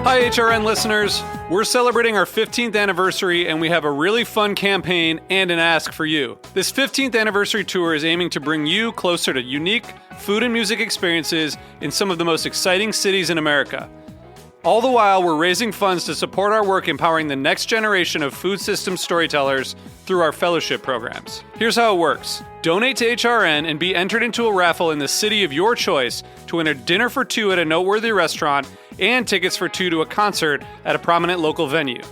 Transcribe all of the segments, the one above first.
Hi, HRN listeners. We're celebrating our 15th anniversary, and we have a really fun campaign and an ask for you. This 15th anniversary tour is aiming to bring you closer to unique food and music experiences in some of the most exciting cities in America. All the while, we're raising funds to support our work empowering the next generation of food systems storytellers through our fellowship programs. Here's how it works. Donate to HRN and be entered into a raffle in the city of your choice to win a dinner for two at a noteworthy restaurant and tickets for two to a concert at a prominent local venue.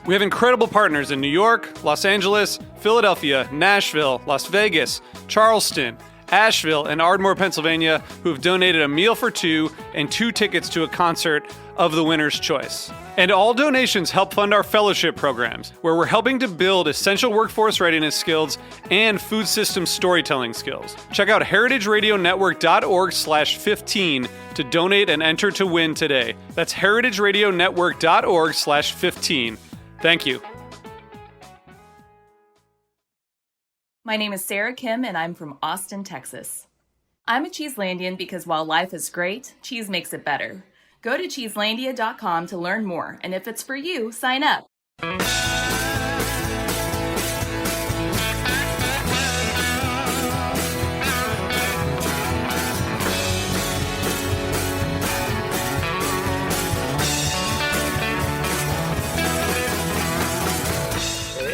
We have incredible partners in New York, Los Angeles, Philadelphia, Nashville, Las Vegas, Charleston, Asheville, and Ardmore, Pennsylvania, who have donated a meal for two and two tickets to a concert of the winner's choice. And all donations help fund our fellowship programs, where we're helping to build essential workforce readiness skills and food system storytelling skills. Check out heritageradionetwork.org/15 to donate and enter to win today. That's heritageradionetwork.org/15. Thank you. My name is Sarah Kim, and I'm from Austin, Texas. I'm a Cheeselandian because while life is great, cheese makes it better. Go to cheeselandia.com to learn more, and if it's for you, sign up.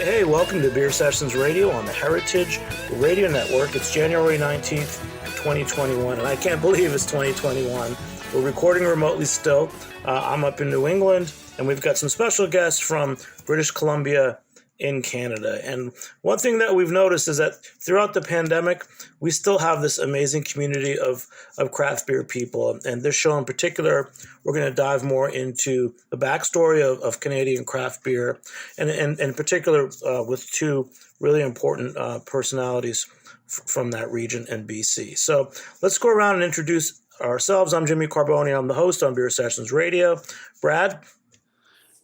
Hey, welcome to Beer Sessions Radio on the Heritage Radio Network. It's January 19th, 2021, and I can't believe it's 2021. We're recording remotely still. I'm up in New England, and we've got some special guests from British Columbia in Canada. And one thing that we've noticed is that throughout the pandemic, we still have this amazing community of craft beer people. And this show in particular, we're going to dive more into the backstory of Canadian craft beer, and in particular with two really important personalities from that region in BC. So let's go around and introduce ourselves. I'm Jimmy Carboni. I'm the host on Beer Sessions Radio. Brad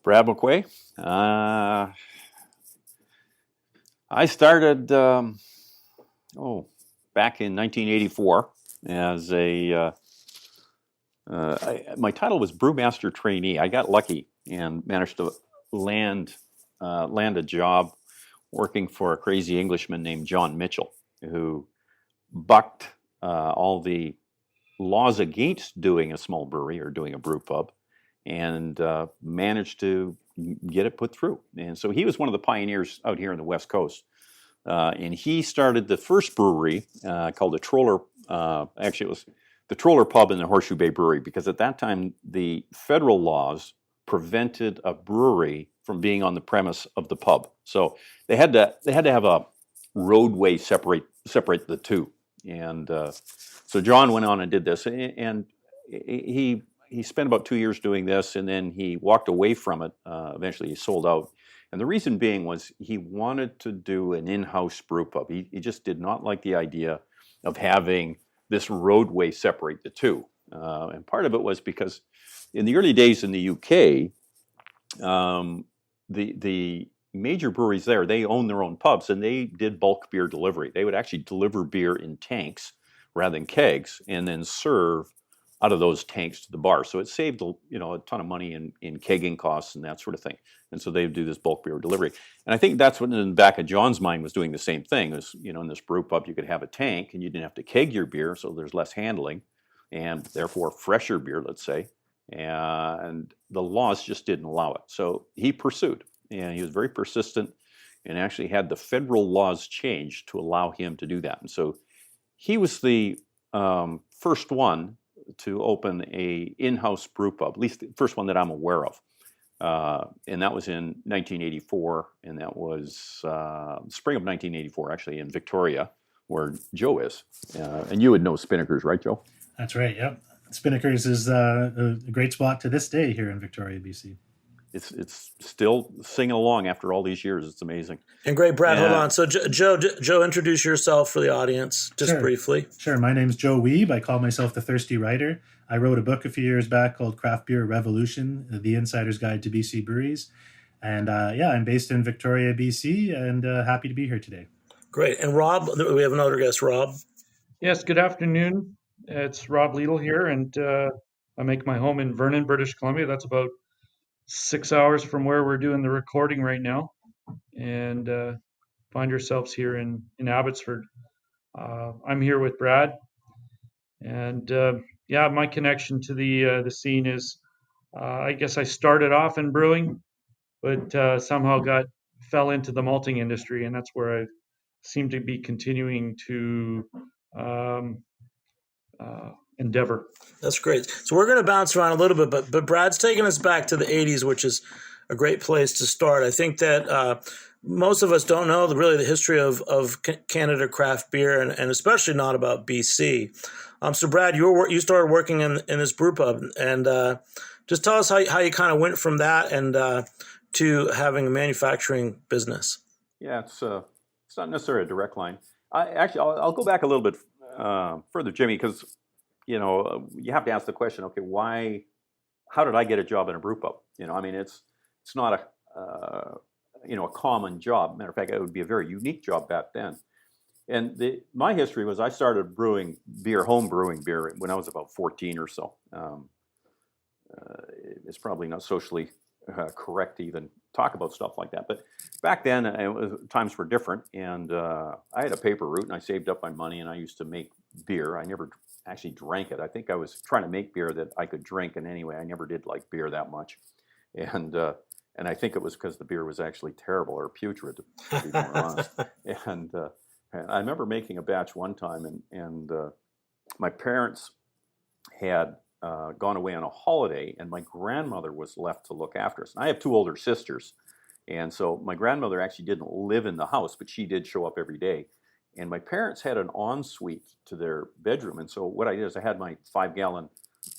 McQuay. I started back in 1984 as my title was brewmaster trainee. I got lucky and managed to land a job working for a crazy Englishman named John Mitchell, who bucked all the laws against doing a small brewery or doing a brew pub, and managed to get it put through. And so he was one of the pioneers out here on the West Coast. And he started the first brewery called the Troller. Actually, it was the Troller Pub in the Horseshoe Bay Brewery, because at that time, the federal laws prevented a brewery from being on the premise of the pub. So they had to have a roadway separate the two. And so John went on and did this, and he spent about 2 years doing this, and then he walked away from it. Eventually, he sold out. And the reason being was he wanted to do an in-house brew pub. He just did not like the idea of having this roadway separate the two. And part of it was because in the early days in the UK, the major breweries there, they owned their own pubs, and they did bulk beer delivery. They would actually deliver beer in tanks rather than kegs, and then serve out of those tanks to the bar. So it saved a ton of money in kegging costs and that sort of thing. And so they would do this bulk beer delivery. And I think that's what in the back of John's mind was doing the same thing. Was, in this brew pub, you could have a tank and you didn't have to keg your beer, so there's less handling and therefore fresher beer, let's say. And the laws just didn't allow it. So he pursued, and he was very persistent, and actually had the federal laws changed to allow him to do that. And so he was the first one to open a in-house brew pub, at least the first one that I'm aware of. And that was in 1984, and that was spring of 1984, actually, in Victoria, where Joe is. And you would know Spinnaker's, right, Joe? That's right, yep. Spinnaker's is a great spot to this day here in Victoria, BC. It's still singing along after all these years. It's amazing. And great, Brad, hold on. So Joe, introduce yourself for the audience, just briefly. Sure. My name's Joe Weeb. I call myself the Thirsty Writer. I wrote a book a few years back called Craft Beer Revolution, The Insider's Guide to BC Breweries. And I'm based in Victoria, BC, and happy to be here today. Great. And Rob, we have another guest, Rob. Yes, good afternoon. It's Rob Liedl here, and I make my home in Vernon, British Columbia. That's about 6 hours from where we're doing the recording right now, and find ourselves here in Abbotsford. I'm here with Brad, and yeah, my connection to the scene is, I guess I started off in brewing, but somehow fell into the malting industry, and that's where I seem to be continuing to um, endeavor. That's great. So we're going to bounce around a little bit, but Brad's taking us back to the 80s, which is a great place to start. I think that most of us don't know really the history of Canada craft beer, and especially not about BC. So Brad, you started working in this brew pub, and just tell us how you kind of went from that and to having a manufacturing business. Yeah, it's not necessarily a direct line. I'll go back a little bit further, Jimmy, because you have to ask the question. Okay, why? How did I get a job in a brew pub? I mean, it's not a common job. Matter of fact, it would be a very unique job back then. And my history was I started brewing beer, home brewing beer, when I was about 14 or so. It's probably not socially correct to even talk about stuff like that. But back then, times were different, and I had a paper route, and I saved up my money, and I used to make beer. I never actually drank it. I think I was trying to make beer that I could drink, and anyway, I never did like beer that much. And I think it was because the beer was actually terrible or putrid, to be more honest. And I remember making a batch one time, and my parents had gone away on a holiday, and my grandmother was left to look after us. And I have two older sisters, and so my grandmother actually didn't live in the house, but she did show up every day. And my parents had an ensuite to their bedroom, and so what I did is I had my 5-gallon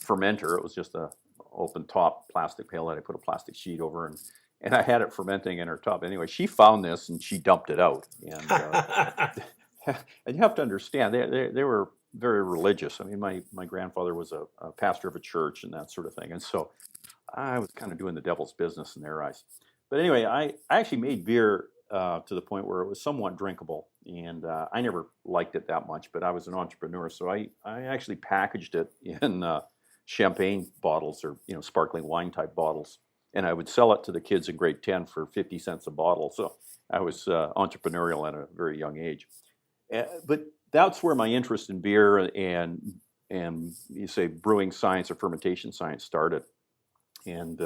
fermenter. It was just a open top plastic pail that I put a plastic sheet over, and I had it fermenting in her tub. Anyway, she found this and she dumped it out. And and you have to understand, they were very religious. I mean, my grandfather was a pastor of a church and that sort of thing, and so I was kind of doing the devil's business in their eyes. But anyway, I actually made beer to the point where it was somewhat drinkable, and I never liked it that much, but I was an entrepreneur, so I actually packaged it in champagne bottles, or sparkling wine type bottles, and I would sell it to the kids in grade 10 for 50 cents a bottle. So I was entrepreneurial at a very young age. But that's where my interest in beer and you say brewing science or fermentation science started. And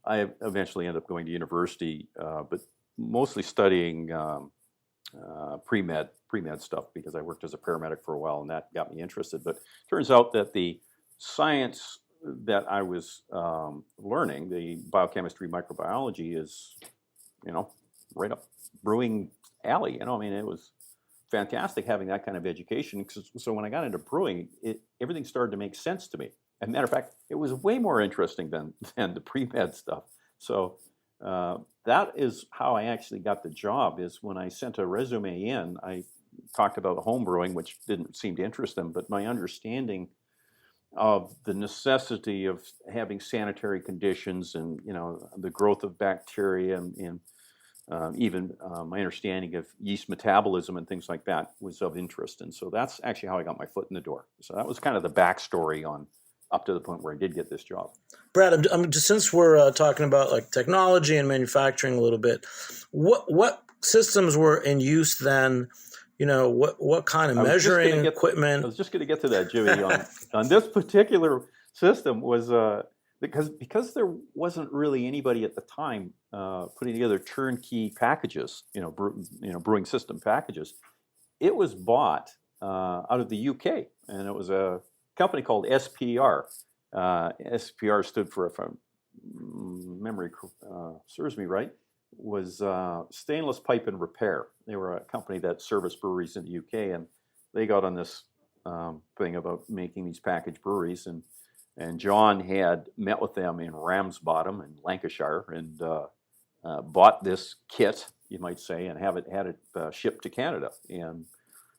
I eventually ended up going to university, but mostly studying pre-med stuff, because I worked as a paramedic for a while, and that got me interested. But it turns out that the science that I was learning, the biochemistry, microbiology, is, right up brewing alley. I mean, it was fantastic having that kind of education. So when I got into brewing, everything started to make sense to me. As a matter of fact, it was way more interesting than the pre-med stuff. So that is how I actually got the job, is when I sent a resume in, I talked about home brewing, which didn't seem to interest them, but my understanding of the necessity of having sanitary conditions and, the growth of bacteria and even my understanding of yeast metabolism and things like that was of interest. And so that's actually how I got my foot in the door. So that was kind of the backstory on up to the point where I did get this job. Brad, since we're talking about like technology and manufacturing a little bit, what systems were in use then? What kind of measuring equipment? I was just going to get to that, Jimmy. On this particular system was because there wasn't really anybody at the time putting together turnkey packages, brewing system packages. It was bought out of the UK, and it was a company called SPR. SPR stood for, if memory serves me right, was Stainless Pipe and Repair. They were a company that serviced breweries in the UK, and they got on this thing about making these packaged breweries. And John had met with them in Ramsbottom in Lancashire and bought this kit, you might say, and had it shipped to Canada, and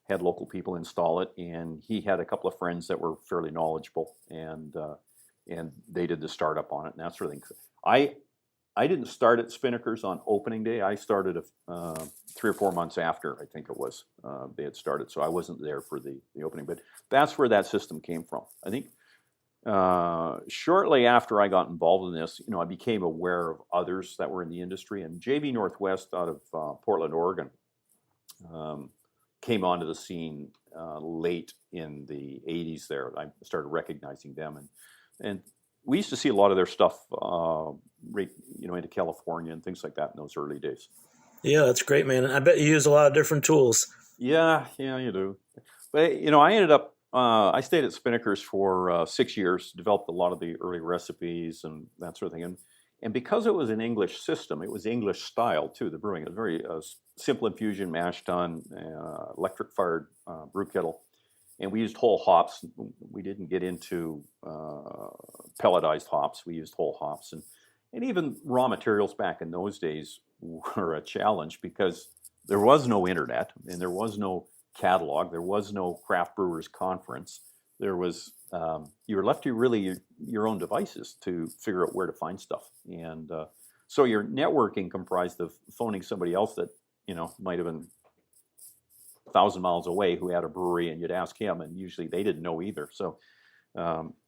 had local people install it. And he had a couple of friends that were fairly knowledgeable, and they did the startup on it and that sort of thing. I didn't start at Spinnaker's on opening day. I started 3 or 4 months after, I think it was, they had started. So I wasn't there for the opening, but that's where that system came from. I think Shortly after I got involved in this, I became aware of others that were in the industry, and JV Northwest out of Portland, Oregon, um, came onto the scene late in the 80s there. I started recognizing them, and we used to see a lot of their stuff, into California and things like that in those early days. Yeah, that's great, man. I bet you use a lot of different tools. Yeah, you do. But I ended up. I stayed at Spinnaker's for 6 years, developed a lot of the early recipes and that sort of thing. And because it was an English system, it was English style too. The brewing, it was very simple infusion, mash tun, electric fired brew kettle, and we used whole hops. We didn't get into pelletized hops. We used whole hops, and even raw materials back in those days were a challenge because there was no internet and there was no catalog. There was no craft brewers conference. There was you were left to really your own devices to figure out where to find stuff, and so your networking comprised of phoning somebody else that might have been 1,000 miles away who had a brewery, and you'd ask him, and usually they didn't know either. So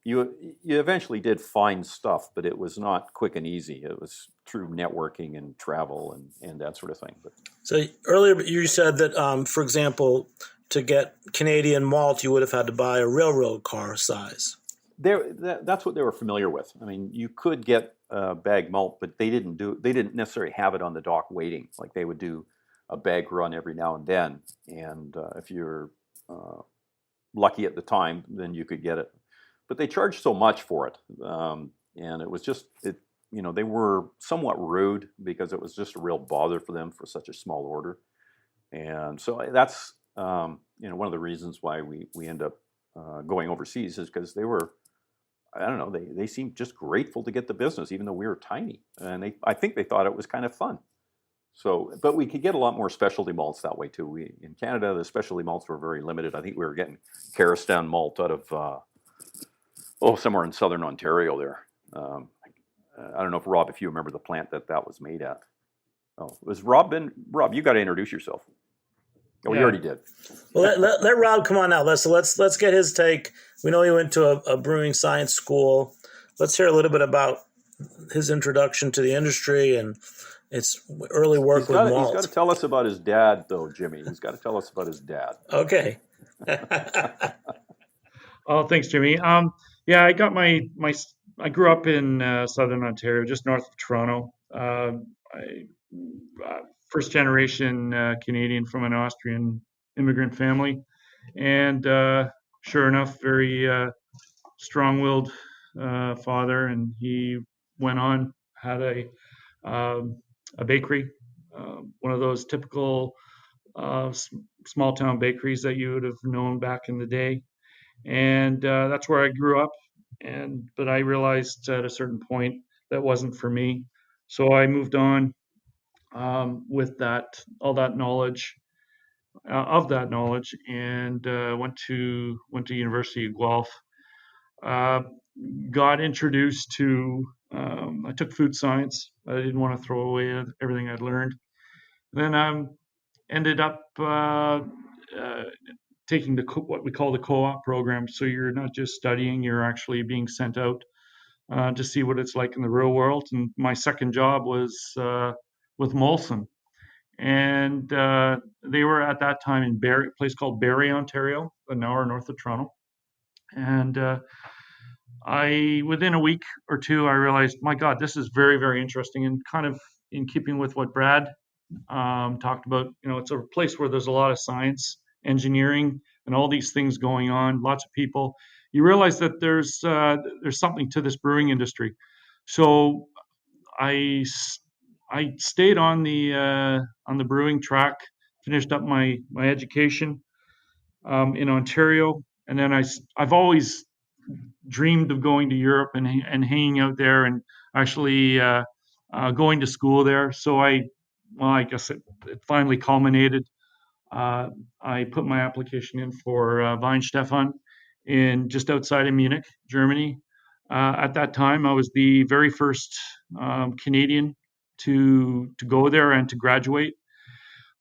you eventually did find stuff, but it was not quick and easy. It was through networking and travel and that sort of thing. But So earlier you said that, for example, to get Canadian malt, you would have had to buy a railroad car size. that's what they were familiar with. I mean, you could get bag malt, but they didn't necessarily have it on the dock waiting. Like they would do a bag run every now and then, and if you're lucky at the time, then you could get it. But they charged so much for it, and it was just it. They were somewhat rude because it was just a real bother for them for such a small order, and so that's one of the reasons why we end up going overseas is because they were, I don't know, they seemed just grateful to get the business, even though we were tiny, and I think they thought it was kind of fun. So, but we could get a lot more specialty malts that way too. In Canada, the specialty malts were very limited. I think we were getting Karistan malt out of somewhere in southern Ontario there. I don't know if Rob, if you remember the plant that was made at. Oh, was Rob Rob, you got to introduce yourself. Oh, you already did. Well, let Rob come on out. Let's get his take. We know he went to a brewing science school. Let's hear a little bit about his introduction to the industry and its early work with malt. He's got to tell us about his dad, though, Jimmy. He's got to tell us about his dad. Okay. Oh, thanks, Jimmy. Yeah, I grew up in southern Ontario, just north of Toronto. First generation Canadian from an Austrian immigrant family, and sure enough, very strong-willed father, and he went on, had a bakery, one of those typical small town bakeries that you would have known back in the day, and that's where I grew up. But I realized at a certain point that wasn't for me, so I moved on with all that knowledge of that knowledge, and went to University of Guelph. Got introduced to I took food science. I didn't want to throw away everything I'd learned. Then ended up taking what we call the co-op program. So you're not just studying; you're actually being sent out to see what it's like in the real world. And my second job was with Molson, and they were at that time in a place called Barrie, Ontario, an hour north of Toronto. And within a week or two, I realized, my God, this is very, very interesting, and kind of in keeping with what Brad talked about. It's a place where there's a lot of science, engineering, and all these things going on. Lots of people. You realize that there's something to this brewing industry. So I stayed on the brewing track, finished up my education in Ontario, and then I've always dreamed of going to Europe and hanging out there, and actually going to school there. So I guess it finally culminated. I put my application in for Weinstefan in just outside of Munich, Germany. At that time, I was the very first Canadian to go there and to graduate.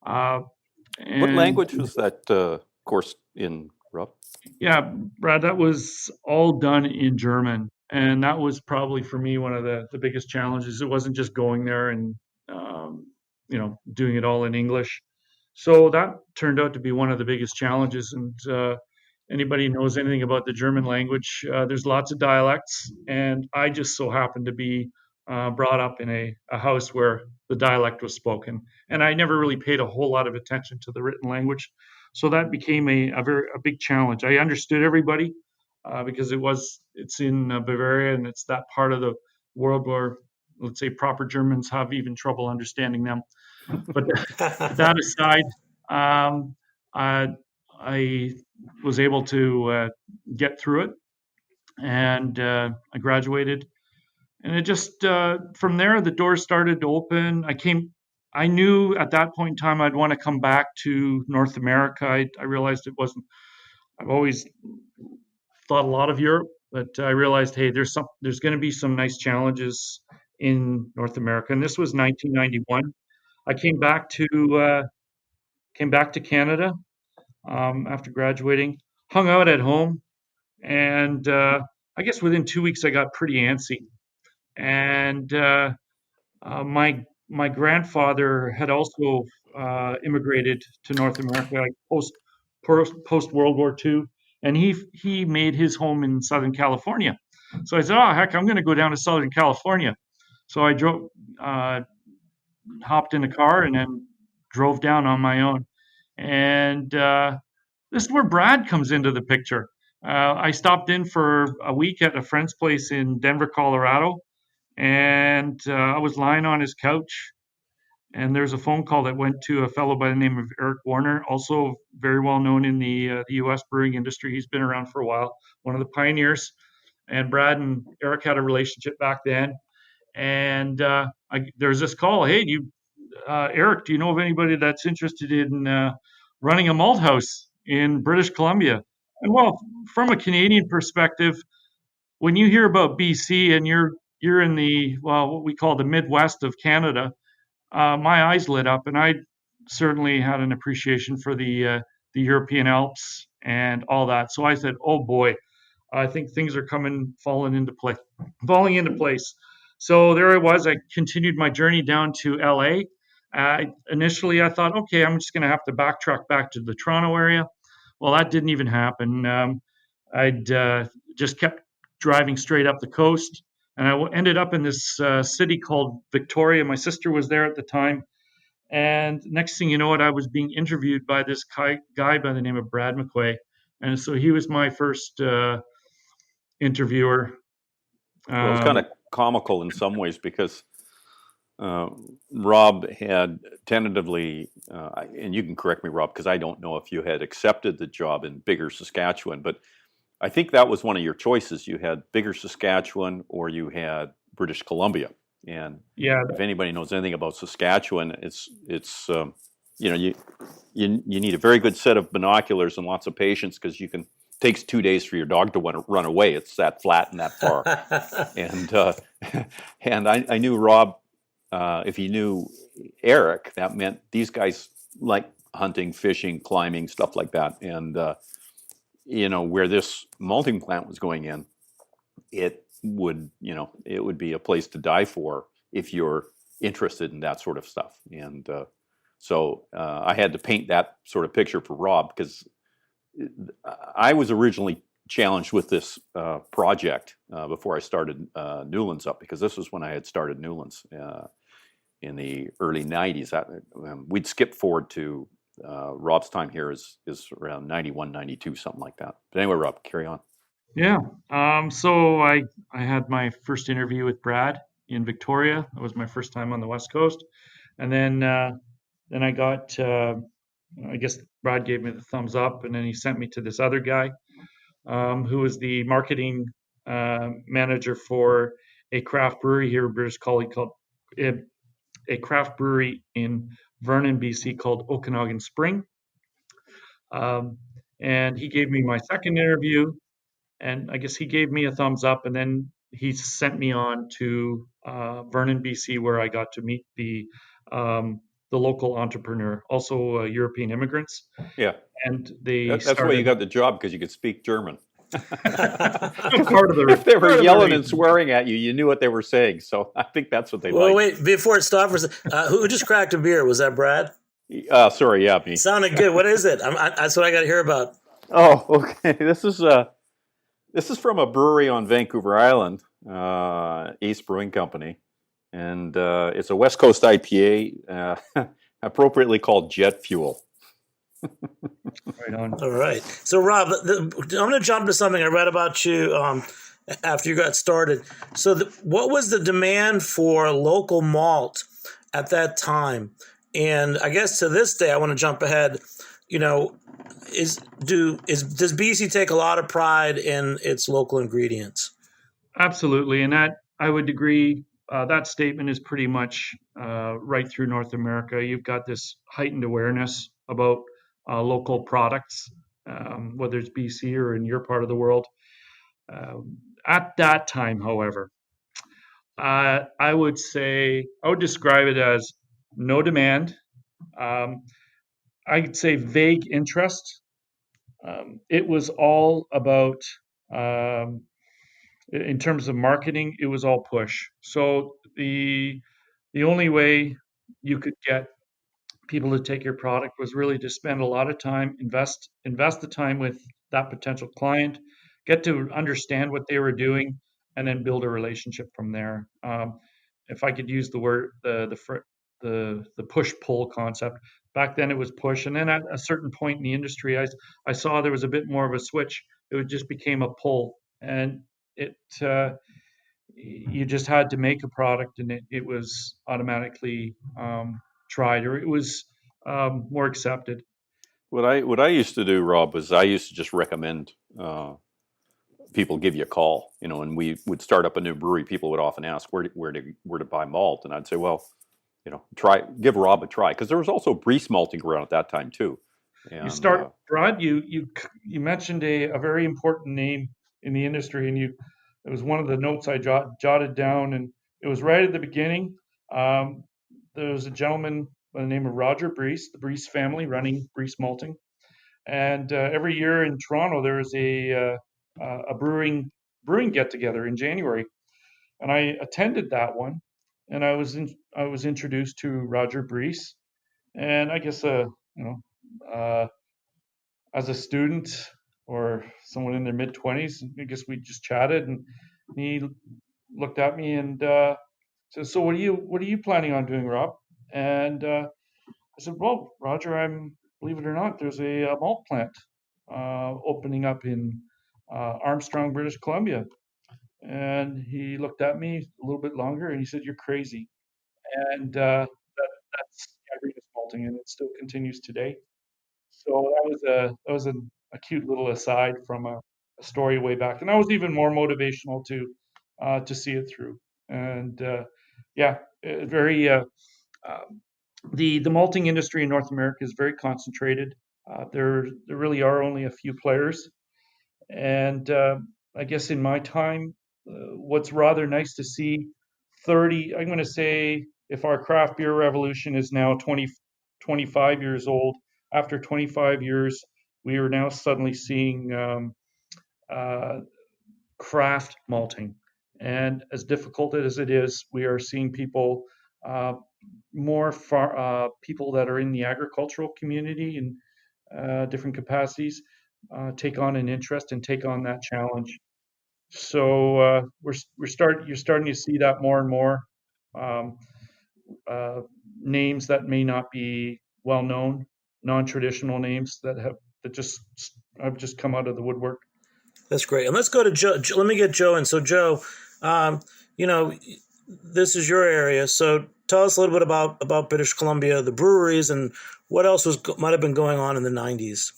What language was that course in Rob? Yeah, Brad, that was all done in German. And that was probably for me one of the biggest challenges. It wasn't just going there and, doing it all in English. So that turned out to be one of the biggest challenges. And anybody who knows anything about the German language, there's lots of dialects. And I just so happened to be brought up in a house where the dialect was spoken. And I never really paid a whole lot of attention to the written language. So that became a big challenge. I understood everybody because it's in Bavaria, and it's that part of the world where, let's say, proper Germans have even trouble understanding them. But that aside, um, I was able to get through it, and I graduated. And it just from there the doors started to open. I knew at that point in time I'd want to come back to North America. I realized it wasn't. I've always thought a lot of Europe, but I realized, hey, there's going to be some nice challenges in North America. And this was 1991. I came back to Canada after graduating, hung out at home, and I guess within 2 weeks I got pretty antsy. And my grandfather had also immigrated to North America, like post World War II, and he made his home in Southern California. So I said, "Oh heck, I'm going to go down to Southern California." So I hopped in a car, and then drove down on my own. And this is where Brad comes into the picture. I stopped in for a week at a friend's place in Denver, Colorado, and I was lying on his couch, and there's a phone call that went to a fellow by the name of Eric Warner, also very well known in the U.S. brewing industry. He's been around for a while, one of the pioneers. And Brad and Eric had a relationship back then. And there's this call. Hey, Eric, do you know of anybody that's interested in running a malt house in British Columbia? And well, from a Canadian perspective, when you hear about BC and you're in what we call the Midwest of Canada, my eyes lit up, and I certainly had an appreciation for the European Alps and all that. So I said, "Oh boy, I think things are falling into place." So there I was. I continued my journey down to LA. Initially, I thought, okay, I'm just going to have to backtrack back to the Toronto area. Well, that didn't even happen. I'd just kept driving straight up the coast, and I ended up in this city called Victoria. My sister was there at the time, and next thing you know, I was being interviewed by this guy by the name of Brad McQuay, and so he was my first interviewer. Well, it was kind of comical in some ways because Rob had tentatively, and you can correct me, Rob, because I don't know if you had accepted the job in Biggar, Saskatchewan, but I think that was one of your choices. You had Biggar, Saskatchewan, or you had British Columbia. And Yeah, if anybody knows anything about Saskatchewan, it's you need a very good set of binoculars and lots of patience because takes 2 days for your dog to want to run away. It's that flat and that far. And I knew Rob. If he knew Eric, that meant these guys like hunting, fishing, climbing, stuff like that. And where this malting plant was going in, it would be a place to die for if you're interested in that sort of stuff. And so I had to paint that sort of picture for Rob because I was originally challenged with this project before I started Newlands up, because this was when I had started Newlands in the early 90s. We'd skip forward to Rob's time here is around 91, 92, something like that. But anyway, Rob, carry on. Yeah. So I had my first interview with Brad in Victoria. That was my first time on the West Coast, and then I got. I guess Brad gave me the thumbs up, and then he sent me to this other guy, who was the marketing manager for a craft brewery here in British Columbia called a craft brewery in Vernon, BC called Okanagan Spring. And he gave me my second interview, and I guess he gave me a thumbs up, and then he sent me on to Vernon, BC, where I got to meet the the local entrepreneur, also European immigrants, Yeah. and they That's why you started got the job, because you could speak German. part of the If they were part of the yelling and reason. swearing at you, you knew what they were saying. So I think that's what they Well, like. wait, before it stopped, who just cracked a beer? Was that Brad? Sorry, yeah, me. Sounded good. What is it? That's what I got to hear about. Oh, okay. This is from a brewery on Vancouver Island, Ace Brewing Company, and it's a West Coast IPA, appropriately called Jet Fuel. Right on. All right. So, Rob, I'm going to jump to something I read about you after you got started. So, what was the demand for local malt at that time? And I guess to this day, I want to jump ahead. You know, does BC take a lot of pride in its local ingredients? Absolutely, and that I would agree. That statement is pretty much right through North America. You've got this heightened awareness about local products, whether it's BC or in your part of the world. At that time, however, I would describe it as no demand. I'd say vague interest. It was all about, in terms of marketing, it was all push. So the only way you could get people to take your product was really to spend a lot of time, invest the time with that potential client, get to understand what they were doing, and then build a relationship from there. If I could use the word the push pull concept, back then it was push, and then at a certain point in the industry, I saw there was a bit more of a switch. It just became a pull, and it you just had to make a product, and it was automatically tried, or it was more accepted. What I used to do, Rob, was I used to just recommend people give you a call. And we would start up a new brewery. People would often ask where to buy malt, and I'd say, well, give Rob a try, because there was also Breeze malting around at that time too. And Brad. You mentioned a very important name in the industry, and it was one of the notes I jotted down, and it was right at the beginning. There was a gentleman by the name of Roger Breeze, the Breeze family running Breeze Malting, and every year in Toronto there is a brewing get together in January, and I attended that one, and I was introduced to Roger Breeze, and I guess as a student or someone in their mid-20s, I guess we just chatted, and he looked at me and said, "So what are you planning on doing, Rob?" And I said, "Well, Roger, believe it or not, there's a malt plant opening up in Armstrong, British Columbia." And he looked at me a little bit longer and he said, "You're crazy." And that's Gavritas Malting, and it still continues today. So that was a cute little aside from a story way back, and that was even more motivational to see it through. And very the malting industry in North America is very concentrated. There really are only a few players, and I guess in my time, what's rather nice to see, 30. I'm going to say, if our craft beer revolution is now 25 years old, after 25 years, we are now suddenly seeing craft malting. And as difficult as it is, we are seeing people, people that are in the agricultural community in different capacities, take on an interest and take on that challenge. So you're starting to see that more and more. Um, Names that may not be well known, non-traditional names that have just come out of the woodwork. That's great. And let's go to Joe. Let me get Joe in. So, Joe, you know, this is your area. So, tell us a little bit about British Columbia, the breweries, and what else might have been going on in the '90s.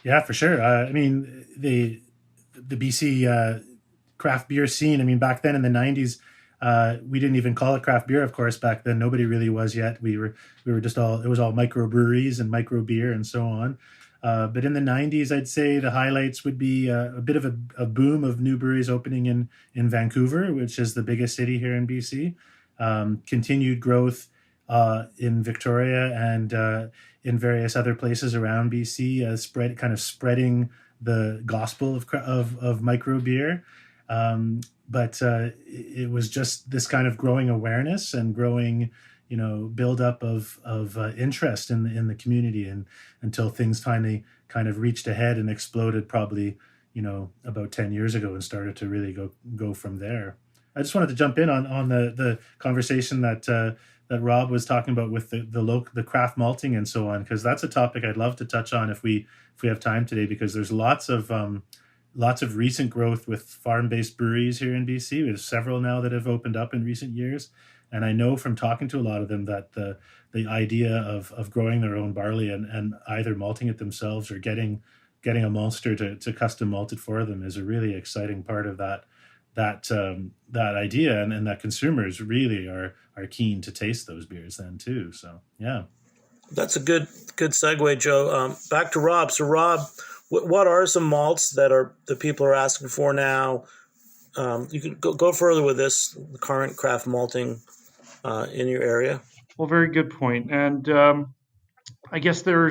Yeah, for sure. I mean, the BC craft beer scene. I mean, back then in the '90s, we didn't even call it craft beer. Of course, back then nobody really was yet. We were just it was all microbreweries and micro beer and so on. But in the '90s, I'd say the highlights would be a bit of a boom of new breweries opening in Vancouver, which is the biggest city here in BC. Continued growth in Victoria and in various other places around BC, spreading the gospel of micro beer. But it was just this kind of growing awareness and growing, build up of interest in the community, and until things finally kind of reached a head and exploded, probably about 10 years ago, and started to really go from there. I just wanted to jump in on the conversation that Rob was talking about with the craft malting and so on, because that's a topic I'd love to touch on if we have time today, because there's lots of recent growth with farm-based breweries here in BC. There's several now that have opened up in recent years, and I know from talking to a lot of them that the idea of growing their own barley and either malting it themselves or getting a maltster to custom malt it for them is a really exciting part of that idea, and that consumers really are keen to taste those beers then too. So yeah, that's a good segue, Joe. Back to Rob. So Rob, what are some malts that the people are asking for now? You can go further with this, the current craft malting in your area. Well, very good point. And I guess there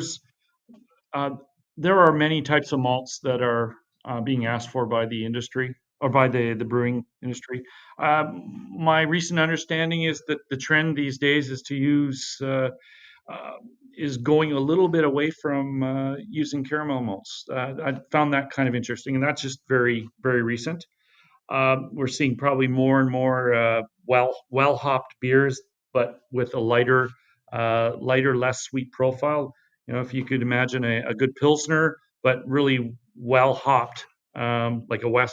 are many types of malts that are being asked for by the industry, or by the brewing industry. My recent understanding is that the trend these days is to use is going a little bit away from using caramel malts. I found that kind of interesting, and that's just very, very recent. We're seeing probably more and more well hopped beers, but with a lighter, less sweet profile. If you could imagine a good Pilsner, but really well hopped, like a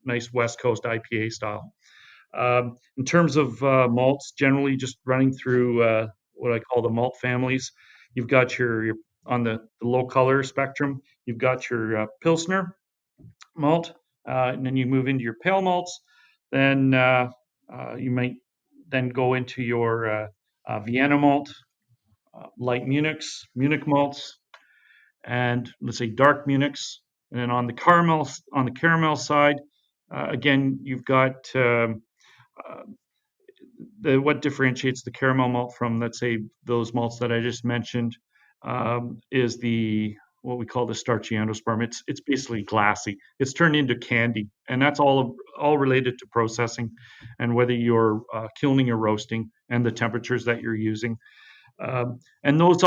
nice West Coast IPA style. In terms of malts, generally just running through what I call the malt families. You've got your on the low color spectrum, you've got your Pilsner malt, and then you move into your pale malts. Then you might then go into your Vienna malt, light Munich malts, and let's say dark Munichs. And then on the caramel side, again, you've got what differentiates the caramel malt from, let's say, those malts that I just mentioned, is what we call the starchy endosperm. It's basically glassy. It's turned into candy, and that's all related to processing and whether you're kilning or roasting and the temperatures that you're using. And those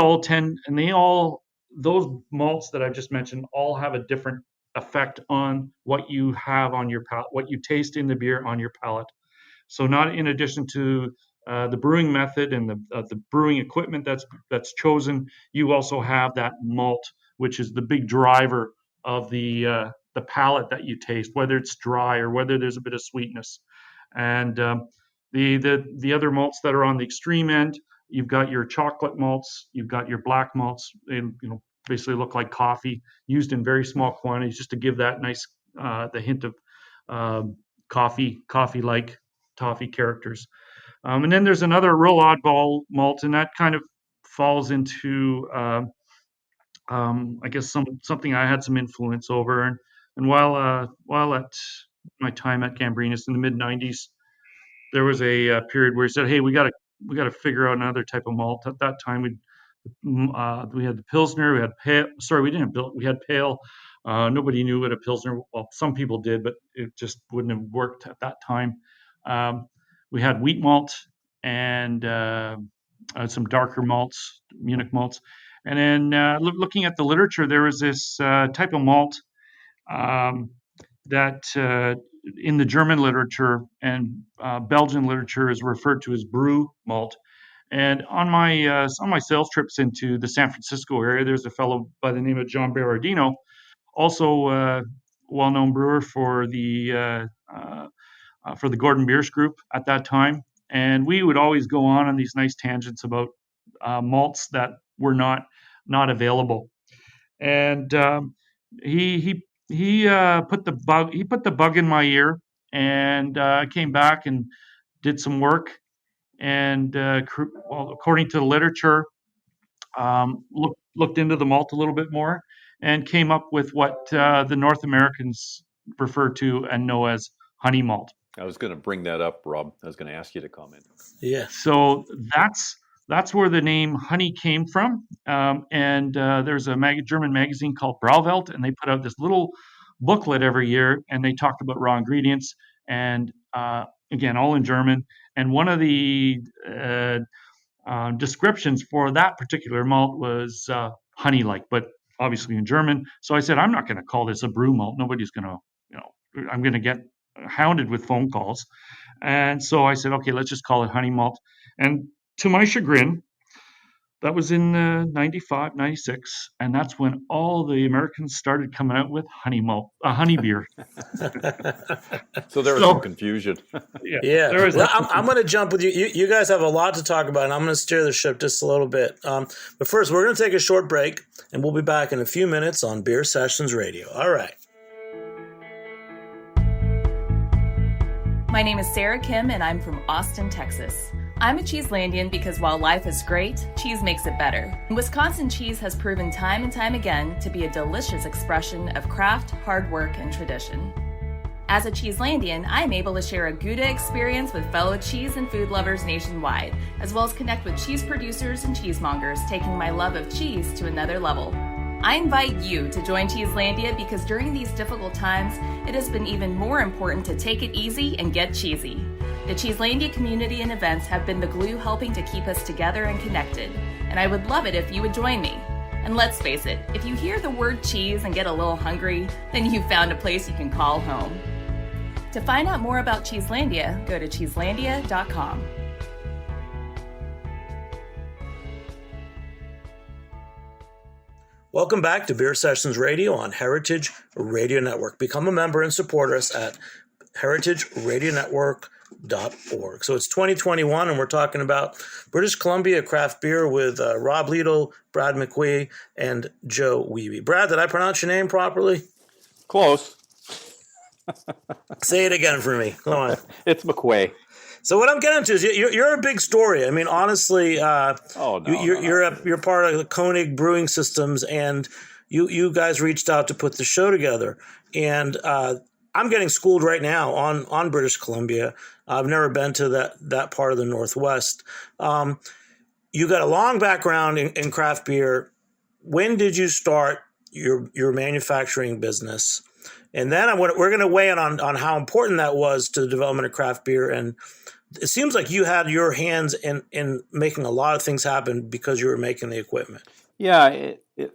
those malts that I've just mentioned all have a different effect on what you have on your palate, what you taste in the beer on your palate. So not in addition to the brewing method and the brewing equipment that's chosen, you also have that malt, which is the big driver of the palate that you taste, whether it's dry or whether there's a bit of sweetness. And the other malts that are on the extreme end, you've got your chocolate malts, you've got your black malts. They basically look like coffee, used in very small quantities just to give that nice the hint of coffee-like toffee characters. And then there's another real oddball malt, and that kind of falls into I guess something I had some influence over. And while at my time at Gambrinus in the mid '90s, there was a period where he said, "Hey, we got to figure out another type of malt." At that time, we had the Pilsner, we had pale. Sorry, we didn't have. We had pale. Nobody knew what a Pilsner. Well, some people did, but it just wouldn't have worked at that time. We had wheat malt and some darker malts, Munich malts. And then looking at the literature, there was this type of malt that in the German literature and Belgian literature is referred to as brew malt. And on my sales trips into the San Francisco area, there's a fellow by the name of John Berardino, also well-known brewer for the Gordon Biersch Group at that time. And we would always go on these nice tangents about malts that were not available. And he put the bug in my ear, and I came back and did some work. And according to the literature, looked into the malt a little bit more, and came up with what the North Americans refer to and know as honey malt. I was going to bring that up, Rob. I was going to ask you to comment. Yeah. So that's that's where the name honey came from. And there's a German magazine called Brauwelt, and they put out this little booklet every year, and they talked about raw ingredients, and again, all in German. And one of the descriptions for that particular malt was honey-like, but obviously in German. So I said, I'm not going to call this a brew malt. Nobody's going to, I'm going to get hounded with phone calls. And so I said, okay, let's just call it honey malt. And to my chagrin, that was in 95, 96. And that's when all the Americans started coming out with honey malt, honey beer. So there was some confusion. Yeah. Well, I'm going to jump with you. You guys have a lot to talk about, and I'm going to steer the ship just a little bit. But first, we're going to take a short break, and we'll be back in a few minutes on Beer Sessions Radio. All right. My name is Sarah Kim, and I'm from Austin, Texas. I'm a Cheeselandian because while life is great, cheese makes it better. Wisconsin cheese has proven time and time again to be a delicious expression of craft, hard work, and tradition. As a Cheeselandian, I'm able to share a Gouda experience with fellow cheese and food lovers nationwide, as well as connect with cheese producers and cheesemongers, taking my love of cheese to another level. I invite you to join Cheeselandia because during these difficult times, it has been even more important to take it easy and get cheesy. The Cheeselandia community and events have been the glue helping to keep us together and connected, and I would love it if you would join me. And let's face it, if you hear the word cheese and get a little hungry, then you've found a place you can call home. To find out more about Cheeselandia, go to cheeselandia.com. Welcome back to Beer Sessions Radio on Heritage Radio Network. Become a member and support us at heritageradionetwork.org. So it's 2021, and we're talking about British Columbia craft beer with Rob Liedl, Brad McQuee, and Joe Wiebe. Brad, did I pronounce your name properly? Close. Say it again for me. Come on. It's McQuay. So what I'm getting to is you're a big story. I mean, honestly, you're part of the Koenig Brewing Systems, and you guys reached out to put the show together. And I'm getting schooled right now on British Columbia. I've never been to that part of the Northwest. You got a long background in craft beer. When did you start your manufacturing business? And then we're going to weigh in on how important that was to the development of craft beer. And it seems like you had your hands in making a lot of things happen because you were making the equipment. Yeah,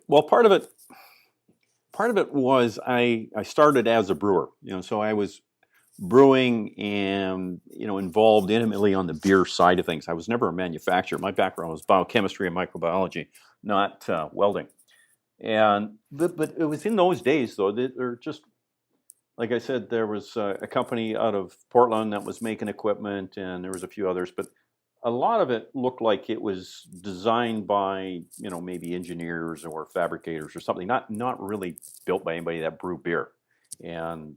well, part of it was I started as a brewer. So I was brewing and involved intimately on the beer side of things. I was never a manufacturer. My background was biochemistry and microbiology, not welding. And but it was in those days though that there just, like I said, there was a company out of Portland that was making equipment, and there was a few others, but a lot of it looked like it was designed by, maybe engineers or fabricators or something, not really built by anybody that brewed beer. And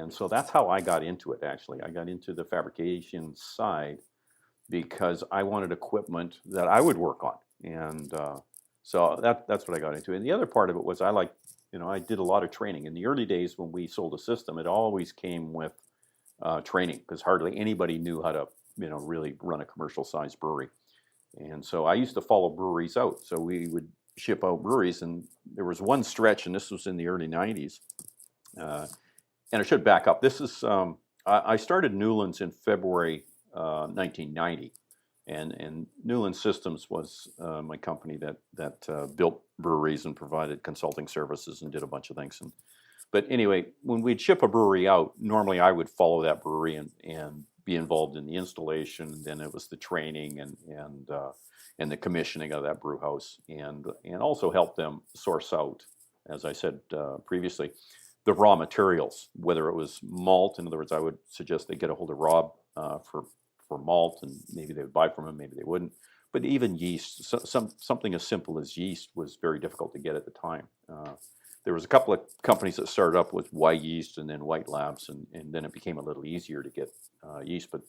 so that's how I got into it, actually. I got into the fabrication side because I wanted equipment that I would work on. And so that's what I got into. And the other part of it was I did a lot of training. In the early days when we sold a system, it always came with training because hardly anybody knew how to, really run a commercial sized brewery. And so I used to follow breweries out. So we would ship out breweries, and there was one stretch, and this was in the early 90s. And I should back up. This is, I started Newlands in February 1990. And Newland Systems was my company that built breweries and provided consulting services and did a bunch of things. But anyway, when we'd ship a brewery out, normally I would follow that brewery and be involved in the installation. Then it was the training and the commissioning of that brew house, and also help them source out, as I said previously, the raw materials, whether it was malt. In other words, I would suggest they get a hold of Rob for malt, and maybe they would buy from him, maybe they wouldn't. But even yeast, something as simple as yeast was very difficult to get at the time. There was a couple of companies that started up with Y Yeast and then White Labs, and then it became a little easier to get yeast. But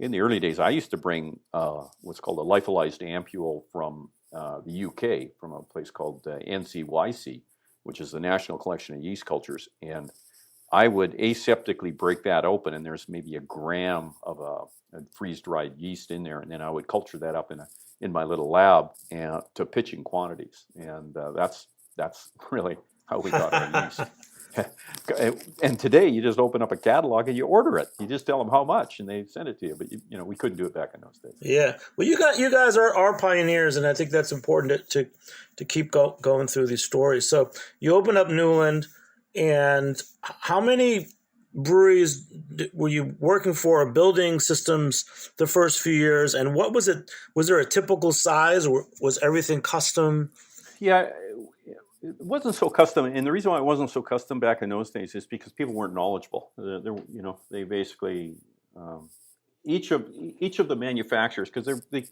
in the early days, I used to bring what's called a lyophilized ampule from the UK, from a place called NCYC, which is the National Collection of Yeast Cultures. And I would aseptically break that open, and there's maybe a gram of a freeze-dried yeast in there, and then I would culture that up in my little lab and to pitching quantities, and that's really how we got our yeast. And today, you just open up a catalog and you order it. You just tell them how much, and they send it to you. But we couldn't do it back in those days. Yeah, well, you guys are pioneers, and I think that's important to keep going through these stories. So you open up Newland, and how many breweries were you working for, or building systems the first few years? And what was it? Was there a typical size, or was everything custom? Yeah, it wasn't so custom, and the reason why it wasn't so custom back in those days is because people weren't knowledgeable. They basically each of the manufacturers, because the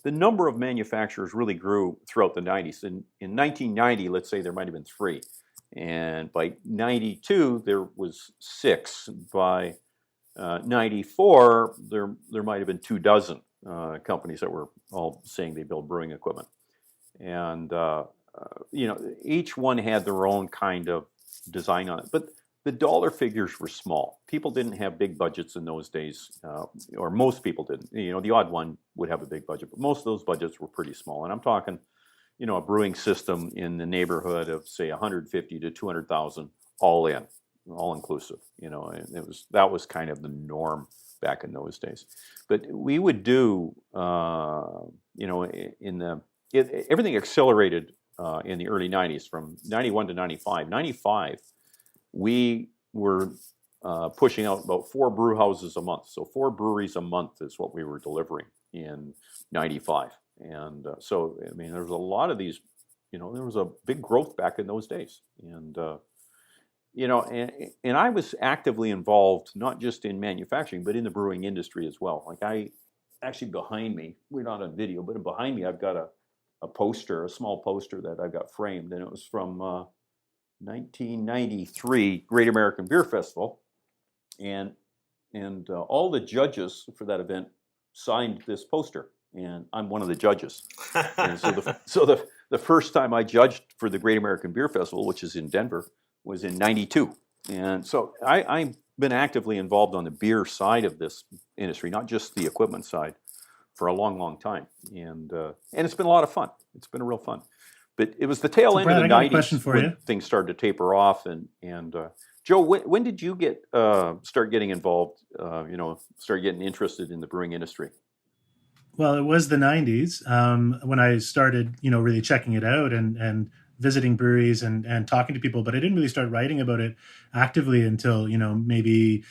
number of manufacturers really grew throughout the 90s. In 1990, let's say there might have been 3, and by 92 there was 6. By 94 there might have been 24 companies that were all saying they build brewing equipment, and each one had their own kind of design on it, but the dollar figures were small. People didn't have big budgets in those days, or most people didn't. The odd one would have a big budget, but most of those budgets were pretty small. And I'm talking, a brewing system in the neighborhood of, say, 150 to 200,000, all in, all inclusive. And that was kind of the norm back in those days. But we would do, everything accelerated. In the early 90s, from 91 to 95. 95, we were pushing out about 4 brew houses a month. So 4 breweries a month is what we were delivering in 95. And there was a lot of these, there was a big growth back in those days. And, and I was actively involved, not just in manufacturing, but in the brewing industry as well. Like behind me, we're not on video, but behind me, I've got a small poster that I've got framed, and it was from 1993 Great American Beer Festival, and all the judges for that event signed this poster, and I'm one of the judges. And so the first time I judged for the Great American Beer Festival, which is in Denver, was in '92, and so I've been actively involved on the beer side of this industry, not just the equipment side, for a long, long time, and it's been a lot of fun. It's been real fun, but it was the tail end of the '90s when things started to taper off. And Joe, when did you start getting involved? Start getting interested in the brewing industry? Well, it was the '90s when I started, really checking it out and visiting breweries and talking to people. But I didn't really start writing about it actively until maybe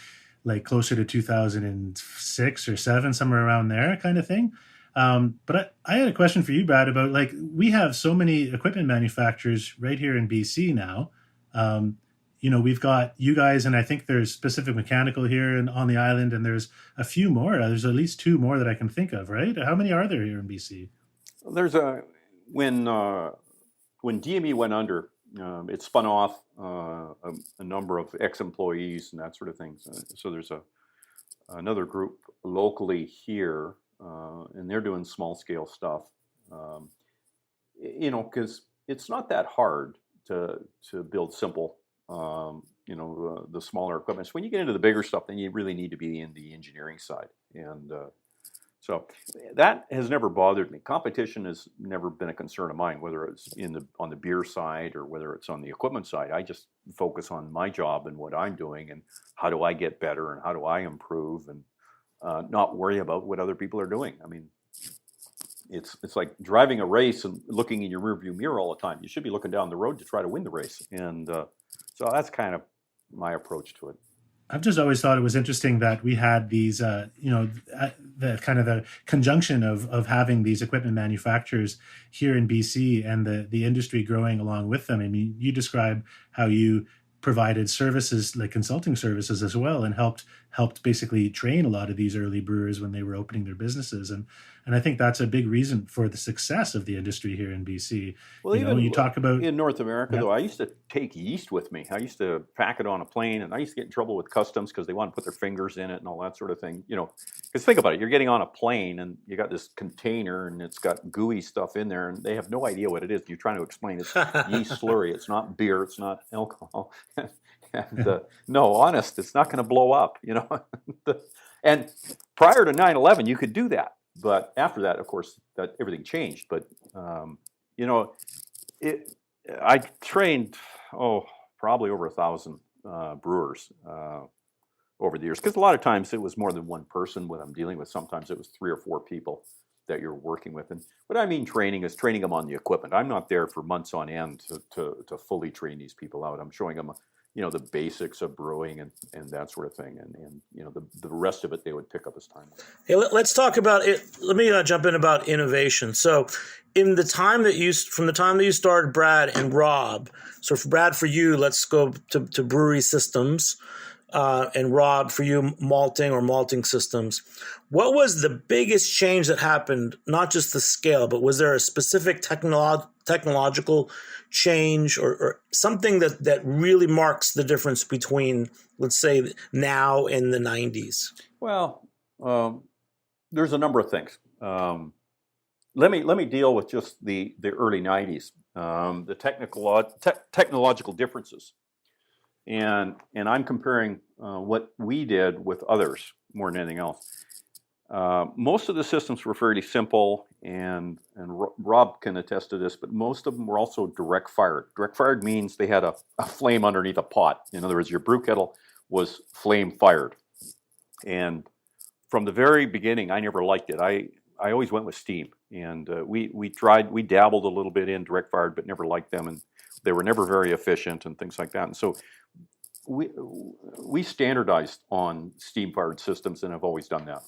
like closer to 2006 or 7, somewhere around there kind of thing. But I had a question for you, Brad, about we have so many equipment manufacturers right here in BC now. We've got you guys, and I think there's Specific Mechanical here on the island, and there's a few more. There's at least 2 more that I can think of, right? How many are there here in BC? There's when DME went under, it spun off a number of ex-employees and that sort of thing. So there's another group locally here, and they're doing small-scale stuff. Because it's not that hard to build simple, the smaller equipment. So when you get into the bigger stuff, then you really need to be in the engineering side. And so that has never bothered me. Competition has never been a concern of mine, whether it's on the beer side or whether it's on the equipment side. I just focus on my job and what I'm doing and how do I get better and how do I improve, and not worry about what other people are doing. I mean, it's like driving a race and looking in your rearview mirror all the time. You should be looking down the road to try to win the race. And so that's kind of my approach to it. I've just always thought it was interesting that we had these, the kind of the conjunction of having these equipment manufacturers here in BC and the industry growing along with them. I mean, you describe how you provided services like consulting services as well, and helped basically train a lot of these early brewers when they were opening their businesses. And I think that's a big reason for the success of the industry here in BC. Well, when you talk about in North America, though, I used to take yeast with me. I used to pack it on a plane, and I used to get in trouble with customs because they want to put their fingers in it and all that sort of thing. Because think about it, you're getting on a plane and you got this container and it's got gooey stuff in there, and they have no idea what it is. You're trying to explain it's yeast slurry. It's not beer. It's not alcohol. And no, honest, it's not going to blow up, And prior to 9/11, you could do that, but after that, of course, that everything changed. But you know, it, I trained probably over 1,000 brewers over the years, because a lot of times it was more than one person when I'm dealing with. Sometimes it was 3 or 4 people that you're working with. And what I mean training is training them on the equipment. I'm not there for months on end to fully train these people out. I'm showing them, the basics of brewing and that sort of thing. And the rest of it they would pick up as time. Hey, let's talk about it. Let me jump in about innovation. So from the time that you started, Brad and Rob, so for Brad, for you, let's go to brewery systems. And Rob, for you, malting systems. What was the biggest change that happened? Not just the scale, but was there a specific technological change or something that really marks the difference between, let's say, now and the 90s? Well, there's a number of things. Let me deal with just the early 90s, the technological differences. And I'm comparing what we did with others more than anything else. Most of the systems were fairly simple, and Rob can attest to this, but most of them were also direct fired. Direct fired means they had a flame underneath a pot. In other words, your brew kettle was flame fired. And from the very beginning, I never liked it. I always went with steam, and we dabbled a little bit in direct fired, but never liked them, and they were never very efficient and things like that. And so we standardized on steam-fired systems and have always done that.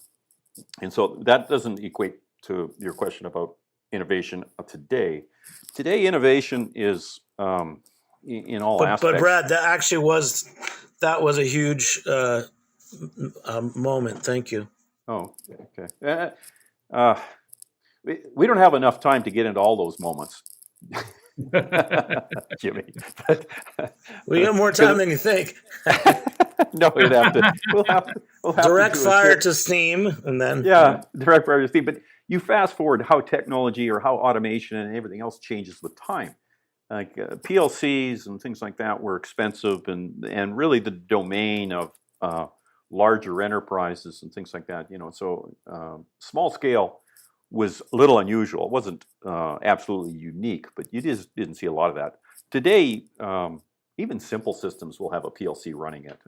And so that doesn't equate to your question about innovation of today. Today, innovation is in all aspects. But Brad, that was a huge moment. Thank you. Oh, okay. We don't have enough time to get into all those moments. Jimmy, we got more time than you think. No, we'll have direct fire to steam, and then direct fire to steam. But you fast forward how technology or how automation and everything else changes with time. Like PLCs and things like that were expensive, and really the domain of larger enterprises and things like that. So small scale was a little unusual. It wasn't absolutely unique, but you just didn't see a lot of that. Today, even simple systems will have a PLC running it,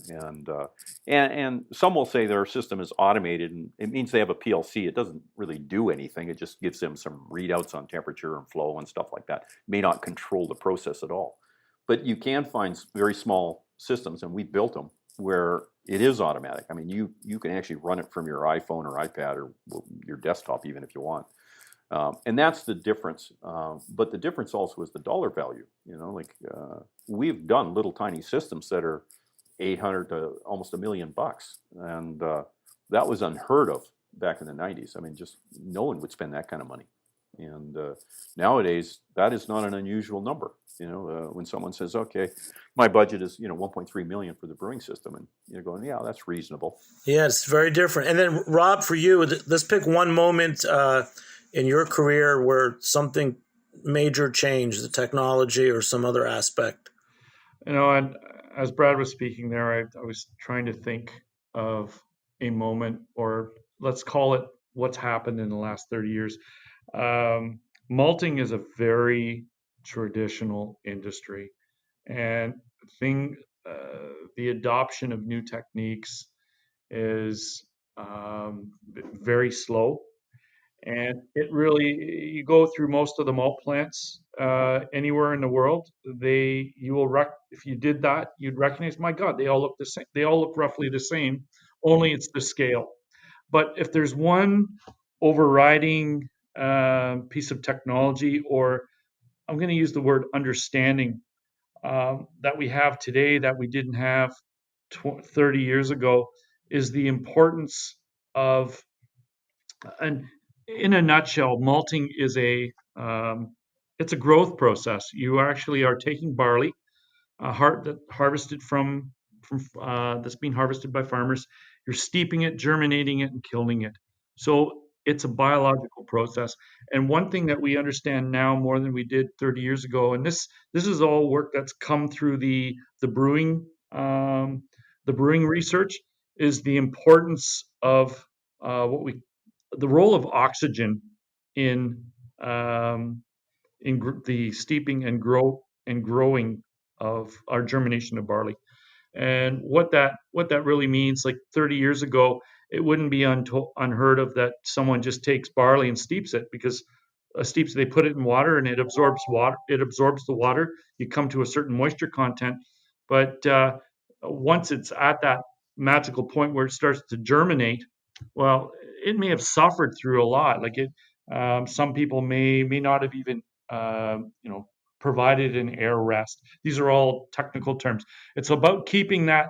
and some will say their system is automated, and it means they have a PLC. It doesn't really do anything. It just gives them some readouts on temperature and flow and stuff like that. It may not control the process at all, but you can find very small systems, and we built them where it is automatic. I mean, you can actually run it from your iPhone or iPad or your desktop even if you want. And that's the difference. But the difference also is the dollar value. We've done little tiny systems that are $800 to almost $1 million, and that was unheard of back in the 90s. I mean, just no one would spend that kind of money. And nowadays, that is not an unusual number. When someone says, "Okay, my budget is 1.3 million for the brewing system," and you're going, "Yeah, that's reasonable." Yeah, it's very different. And then, Rob, for you, let's pick one moment in your career where something major changed, the technology or some other aspect. And as Brad was speaking there, I was trying to think of a moment, or let's call it what's happened in the last 30 years. Malting is a very traditional industry, and the adoption of new techniques is very slow. And it really, you go through most of the malt plants anywhere in the world, if you did that, you'd recognize, my God, they all look the same. They all look roughly the same, only it's the scale. But if there's one overriding piece of technology, or I'm going to use the word understanding, that we have today that we didn't have 30 years ago, is the importance of, and in a nutshell, malting is it's a growth process. You actually are taking barley, harvested from that's being harvested by farmers. You're steeping it, germinating it, and kilning it. So it's a biological process. And one thing that we understand now more than we did 30 years ago, and this is all work that's come through the brewing the brewing research is the importance of the role of oxygen in the steeping and growing of our germination of barley. And what that really means, like 30 years ago, it wouldn't be unheard of that someone just takes barley and steeps it, because they put it in water and it absorbs water. It absorbs the water. You come to a certain moisture content, but once it's at that magical point where it starts to germinate, well, it may have suffered through a lot. Like some people may not have even provided an air rest. These are all technical terms. It's about keeping that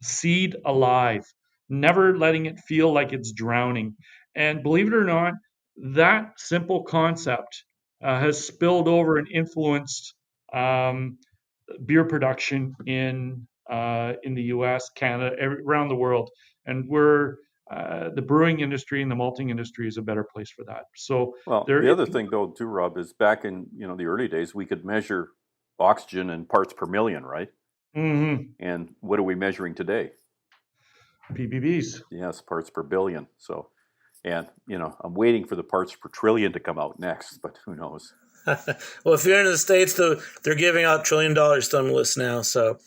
seed alive, never letting it feel like it's drowning. And believe it or not, that simple concept has spilled over and influenced beer production in the U.S., Canada, around the world, and the brewing industry and the malting industry is a better place for that. So Well, the other thing though too, Rob, is back in the early days, we could measure oxygen in parts per million, right? Mm-hmm. And what are we measuring today? ppbs. Yes, parts per billion. So, and I'm waiting for the parts per trillion to come out next, but who knows? Well, if you're in the States, they're giving out $1 trillion stimulus now, so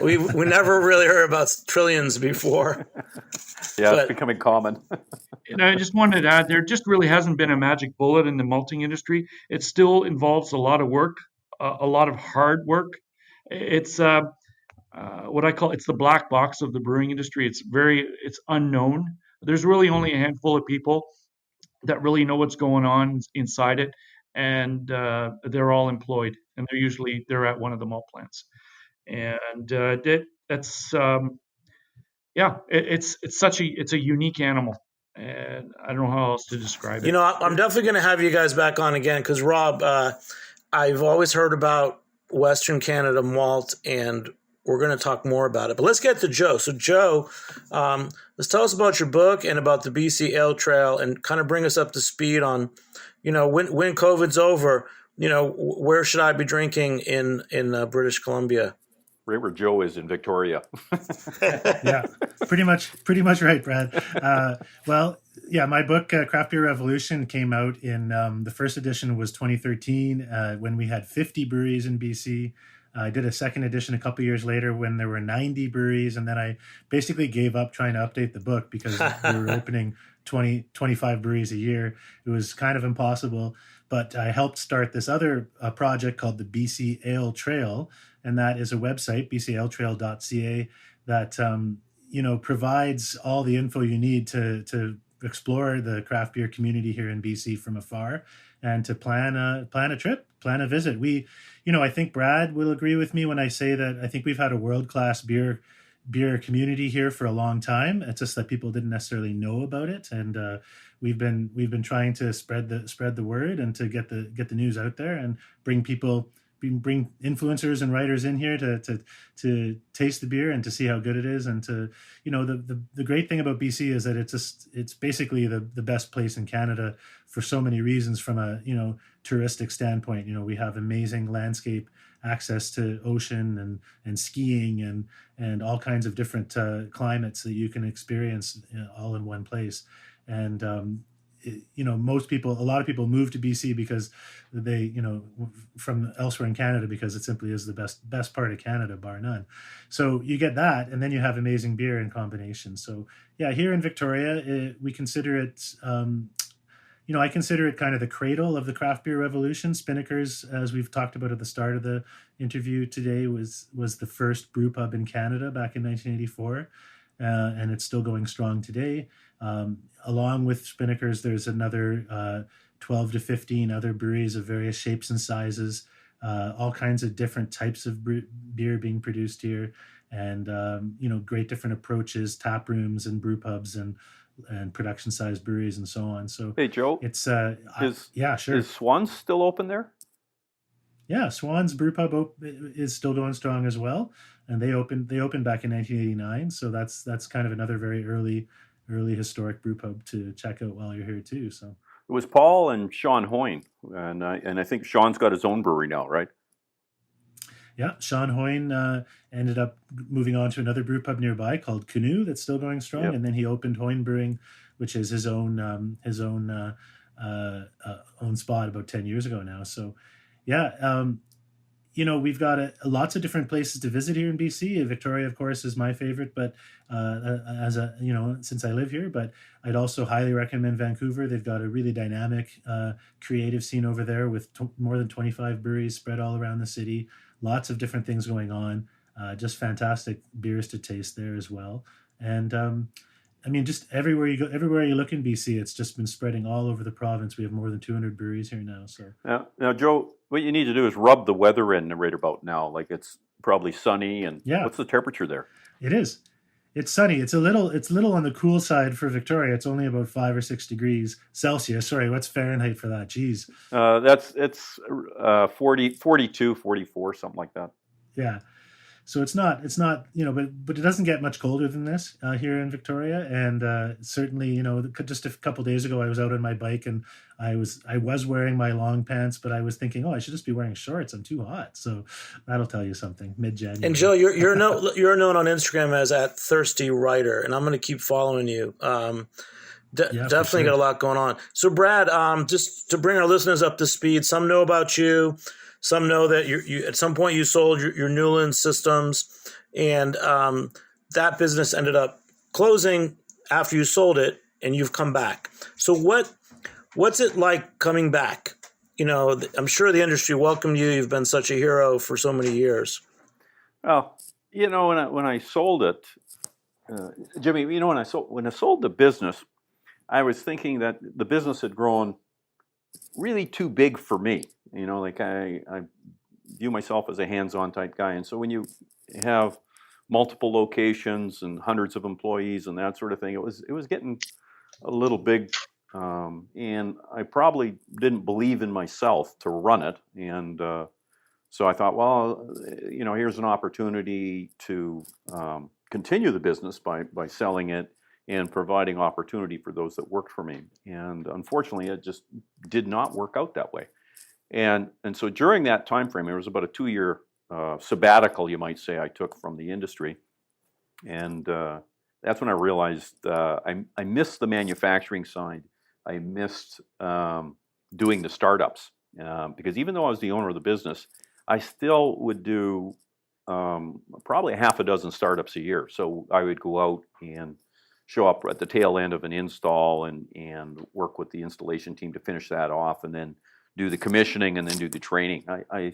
we never really heard about trillions before. Yeah, it's becoming common. And I just wanted to add, there just really hasn't been a magic bullet in the malting industry. It still involves a lot of work, a lot of hard work. It's what I call it's the black box of the brewing industry. It's unknown. There's really only a handful of people that really know what's going on inside it, and they're all employed, and they're at one of the malt plants, and it's a unique animal, and I don't know how else to describe it. I'm definitely going to have you guys back on again because, Rob, I've always heard about Western Canada malt, and we're going to talk more about it. But let's get to Joe. So, Joe, let's tell us about your book and about the BC Ale Trail, and kind of bring us up to speed on, when COVID's over, where should I be drinking in British Columbia? Right where Joe is in Victoria. Yeah, pretty much right, Brad. Well, yeah, my book, Craft Beer Revolution, came out in the first edition was 2013 when we had 50 breweries in BC. I did a second edition a couple years later when there were 90 breweries, and then I basically gave up trying to update the book because we were opening 25 breweries a year. It was kind of impossible, but I helped start this other project called the BC Ale Trail, and that is a website, bcaletrail.ca, that provides all the info you need to explore the craft beer community here in BC from afar, and to plan a trip, plan a visit. I think Brad will agree with me when I say that I think we've had a world-class beer community here for a long time. It's just that people didn't necessarily know about it, and we've been trying to spread the word and to get the news out there and bring influencers and writers in here to taste the beer and to see how good it is. And to the great thing about BC is that it's basically the best place in Canada for so many reasons. From a touristic standpoint, we have amazing landscape, access to ocean and skiing and all kinds of different climates that you can experience all in one place. And a lot of people move to BC because they, from elsewhere in Canada, because it simply is the best part of Canada, bar none. So you get that, and then you have amazing beer in combination. So yeah, here in Victoria, we consider it, I consider it kind of the cradle of the craft beer revolution. Spinnaker's, as we've talked about at the start of the interview today, was the first brew pub in Canada back in 1984. And it's still going strong today. Along with Spinnaker's, there's another 12 to 15 other breweries of various shapes and sizes, all kinds of different types of beer being produced here, and great different approaches, tap rooms and brew pubs and production size breweries and so on. So hey, Joe, it's yeah, sure. Is Swan's still open there? Yeah, Swan's Brew Pub is still going strong as well, and they opened back in 1989. So that's kind of another very early historic brew pub to check out while you're here too. So it was Paul and Sean Hoyne, and I think Sean's got his own brewery now, right? Yeah, Sean Hoyne ended up moving on to another brew pub nearby called Canoe that's still going strong, Yep. and then he opened Hoyne Brewing, which is his own own spot about 10 years ago now. So, yeah, we've got lots of different places to visit here in BC. Victoria, of course, is my favorite, but as a since I live here. But I'd also highly recommend Vancouver. They've got a really dynamic, creative scene over there with more than 25 breweries spread all around the city. Lots of different things going on. Just fantastic beers to taste there as well. And just everywhere you go, everywhere you look in BC, it's just been spreading all over the province. We have more than 200 breweries here now. So Now, Joe, what you need to do is rub the weather in right about now. Like it's probably sunny, and yeah, what's the temperature there? it is. It's sunny. It's a little on the cool side for Victoria. It's only about 5 or 6 degrees Celsius. Sorry, what's Fahrenheit for that? Jeez. It's 40, 42, 44, something like that. Yeah. So it's not, but it doesn't get much colder than this here in Victoria. And certainly, just a couple of days ago, I was out on my bike and I was wearing my long pants, but I was thinking, I should just be wearing shorts. I'm too hot. So that'll tell you something. Mid-January. And Joe, you're known on Instagram as @ThirstyWriter, and I'm going to keep following you. Definitely got a lot going on. So Brad, just to bring our listeners up to speed, some know about you. Some know that you at some point you sold your Newland systems, and that business ended up closing after you sold it, and you've come back. So what's it like coming back? I'm sure the industry welcomed you. You've been such a hero for so many years. Well, when I sold it, Jimmy, when I sold the business, I was thinking that the business had grown really too big for me. I view myself as a hands-on type guy. And so when you have multiple locations and hundreds of employees and that sort of thing, it was getting a little big. And I probably didn't believe in myself to run it. And so I thought, well, here's an opportunity to continue the business by selling it and providing opportunity for those that worked for me. And unfortunately, it just did not work out that way. And so during that time frame, it was about a 2-year sabbatical, you might say, I took from the industry. And that's when I realized I missed the manufacturing side. I missed doing the startups because even though I was the owner of the business, I still would do probably half a dozen startups a year. So I would go out and show up at the tail end of an install and work with the installation team to finish that off, and then do the commissioning and then do the training. I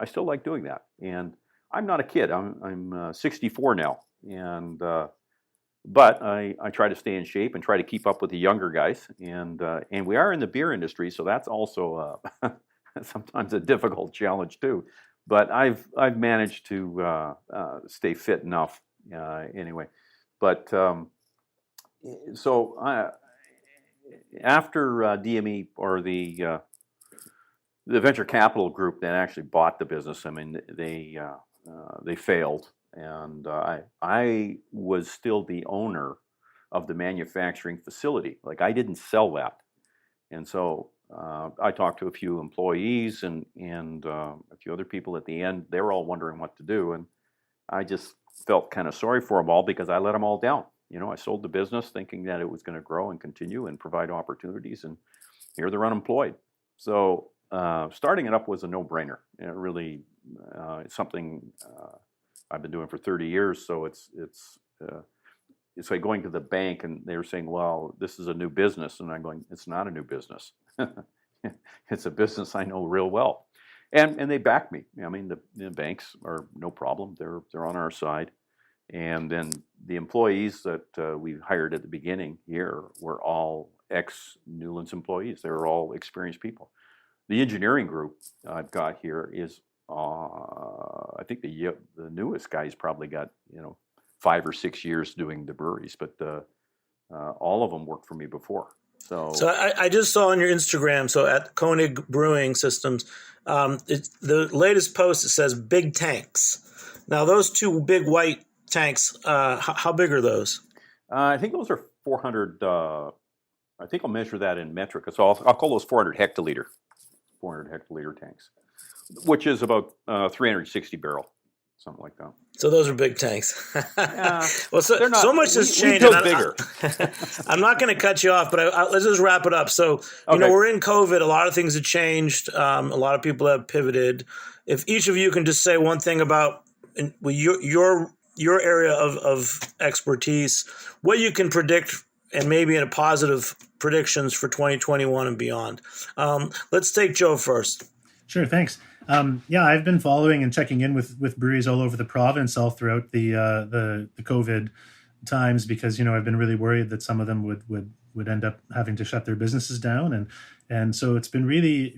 still like doing that, and I'm not a kid. I'm 64 now, and but I try to stay in shape and try to keep up with the younger guys, and we are in the beer industry, so that's also sometimes a difficult challenge too. But I've managed to stay fit enough anyway. But so after DME or the venture capital group that actually bought the business, I mean, they failed, and I was still the owner of the manufacturing facility. Like, I didn't sell that, and so I talked to a few employees and a few other people at the end. They were all wondering what to do, and I just felt kind of sorry for them all because I let them all down. I sold the business thinking that it was going to grow and continue and provide opportunities, and here they're unemployed. So starting it up was a no-brainer. Really, it's something I've been doing for 30 years. So it's like going to the bank and they're saying, "Well, this is a new business," and I'm going, "It's not a new business. It's a business I know real well." And they back me. I mean, the banks are no problem. They're on our side. And then the employees that we hired at the beginning here were all ex-Newlands employees. They were all experienced people. The engineering group I've got here is, I think the newest guy's probably got 5 or 6 years doing the breweries, but all of them worked for me before. So I just saw on your Instagram, so at Koenig Brewing Systems, the latest post, it says big tanks. Now, those two big white tanks, how big are those? I think those are 400. I think I'll measure that in metric. So I'll call those 400 hectoliter tanks. which is about 360 barrel, something like that. So those are big tanks. Yeah, Well, they're not. so much has We changed. built bigger. I'm not going to cut you off, but let's just wrap it up. So, Okay. we're in COVID. A lot of things have changed. A lot of people have pivoted. If each of you can just say one thing about your area of expertise, what you can predict, and maybe in a positive predictions for 2021 and beyond. Let's take Joe first. Sure, thanks. Yeah, I've been following and checking in with breweries all over the province all throughout the COVID times, because I've been really worried that some of them would end up having to shut their businesses down, and so it's been really